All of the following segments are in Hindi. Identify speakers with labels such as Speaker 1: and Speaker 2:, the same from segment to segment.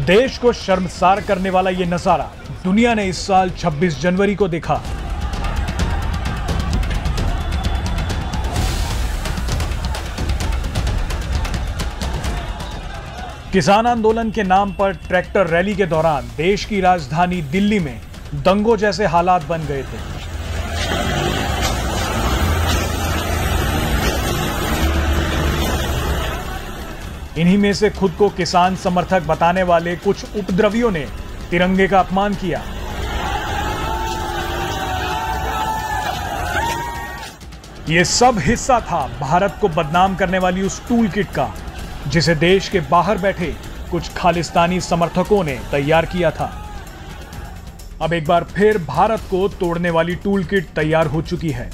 Speaker 1: देश को शर्मसार करने वाला ये नजारा दुनिया ने इस साल 26 जनवरी को देखा। किसान आंदोलन के नाम पर ट्रैक्टर रैली के दौरान देश की राजधानी दिल्ली में दंगों जैसे हालात बन गए थे। इन्हीं में से खुद को किसान समर्थक बताने वाले कुछ उपद्रवियों ने तिरंगे का अपमान किया। यह सब हिस्सा था भारत को बदनाम करने वाली उस टूल किट का जिसे देश के बाहर बैठे कुछ खालिस्तानी समर्थकों ने तैयार किया था। अब एक बार फिर भारत को तोड़ने वाली टूल किट तैयार हो चुकी है।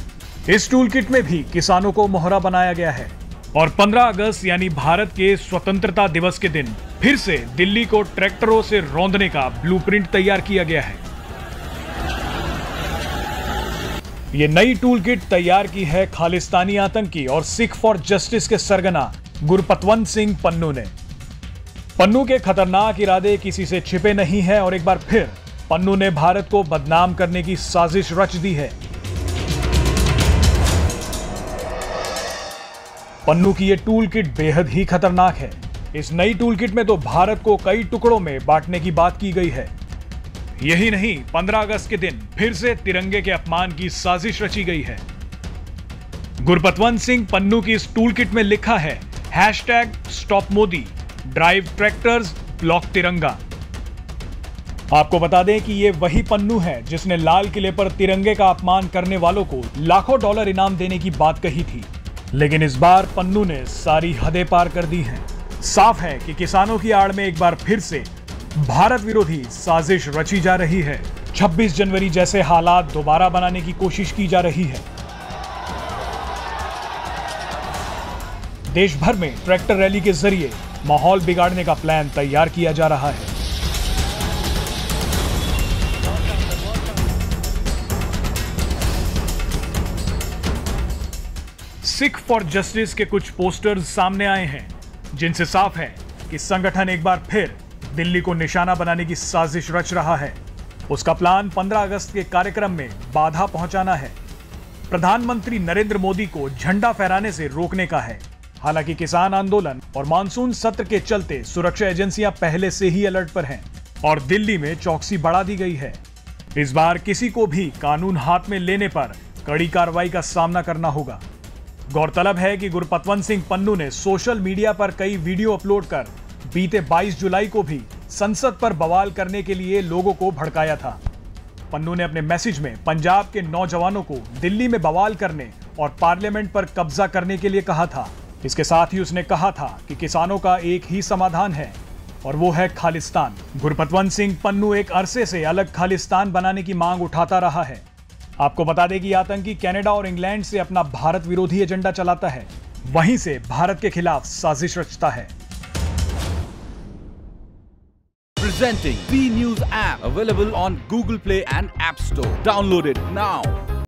Speaker 1: इस टूल किट में भी किसानों को मोहरा बनाया गया है और 15 अगस्त यानी भारत के स्वतंत्रता दिवस के दिन फिर से दिल्ली को ट्रैक्टरों से रौंदने का ब्लूप्रिंट तैयार किया गया है। ये नई टूल किट तैयार की है खालिस्तानी आतंकी और सिख फॉर जस्टिस के सरगना गुरपतवंत सिंह पन्नू ने। पन्नू के खतरनाक इरादे किसी से छिपे नहीं है और एक बार फिर पन्नू ने भारत को बदनाम करने की साजिश रच दी है। पन्नू की यह टूल किट बेहद ही खतरनाक है। इस नई टूल किट में तो भारत को कई टुकड़ों में बांटने की बात की गई है। यही नहीं, 15 अगस्त के दिन फिर से तिरंगे के अपमान की साजिश रची गई है। गुरपतवंत सिंह पन्नू की इस टूल किट में लिखा है #stop Modi, drive tractors, block तिरंगा। आपको बता दें कि ये वही पन्नू है जिसने लाल किले पर तिरंगे का अपमान करने वालों को लाखों डॉलर इनाम देने की बात कही थी। लेकिन इस बार पन्नू ने सारी हदें पार कर दी हैं। साफ है कि किसानों की आड़ में एक बार फिर से भारत विरोधी साजिश रची जा रही है। 26 जनवरी जैसे हालात दोबारा बनाने की कोशिश की जा रही है। देश भर में ट्रैक्टर रैली के जरिए माहौल बिगाड़ने का प्लान तैयार किया जा रहा है। सिख फॉर जस्टिस के कुछ पोस्टर्स सामने आए हैं जिनसे साफ है कि संगठन एक बार फिर दिल्ली को निशाना बनाने की साजिश रच रहा है। उसका प्लान 15 अगस्त के कार्यक्रम में बाधा पहुंचाना है। प्रधानमंत्री नरेंद्र मोदी को झंडा फहराने से रोकने का है। हालांकि किसान आंदोलन और मानसून सत्र के चलते सुरक्षा एजेंसियां पहले से ही अलर्ट पर हैं और दिल्ली में चौकसी बढ़ा दी गई है। इस बार किसी को भी कानून हाथ में लेने पर कड़ी कार्रवाई का सामना करना होगा। गौरतलब है कि गुरपतवंत सिंह पन्नू ने सोशल मीडिया पर कई वीडियो अपलोड कर बीते 22 जुलाई को भी संसद पर बवाल करने के लिए लोगों को भड़काया था। पन्नू ने अपने मैसेज में पंजाब के नौजवानों को दिल्ली में बवाल करने और पार्लियामेंट पर कब्जा करने के लिए कहा था। इसके साथ ही उसने कहा था कि किसानों का एक ही समाधान है और वो है खालिस्तान। गुरपतवंत सिंह पन्नू एक अरसे से अलग खालिस्तान बनाने की मांग उठाता रहा है। आपको बता दें कि आतंकी कनाडा और इंग्लैंड से अपना भारत विरोधी एजेंडा चलाता है, वहीं से भारत के खिलाफ साजिश रचता है।
Speaker 2: Presenting B News app available on Google Play and App Store. Download it now.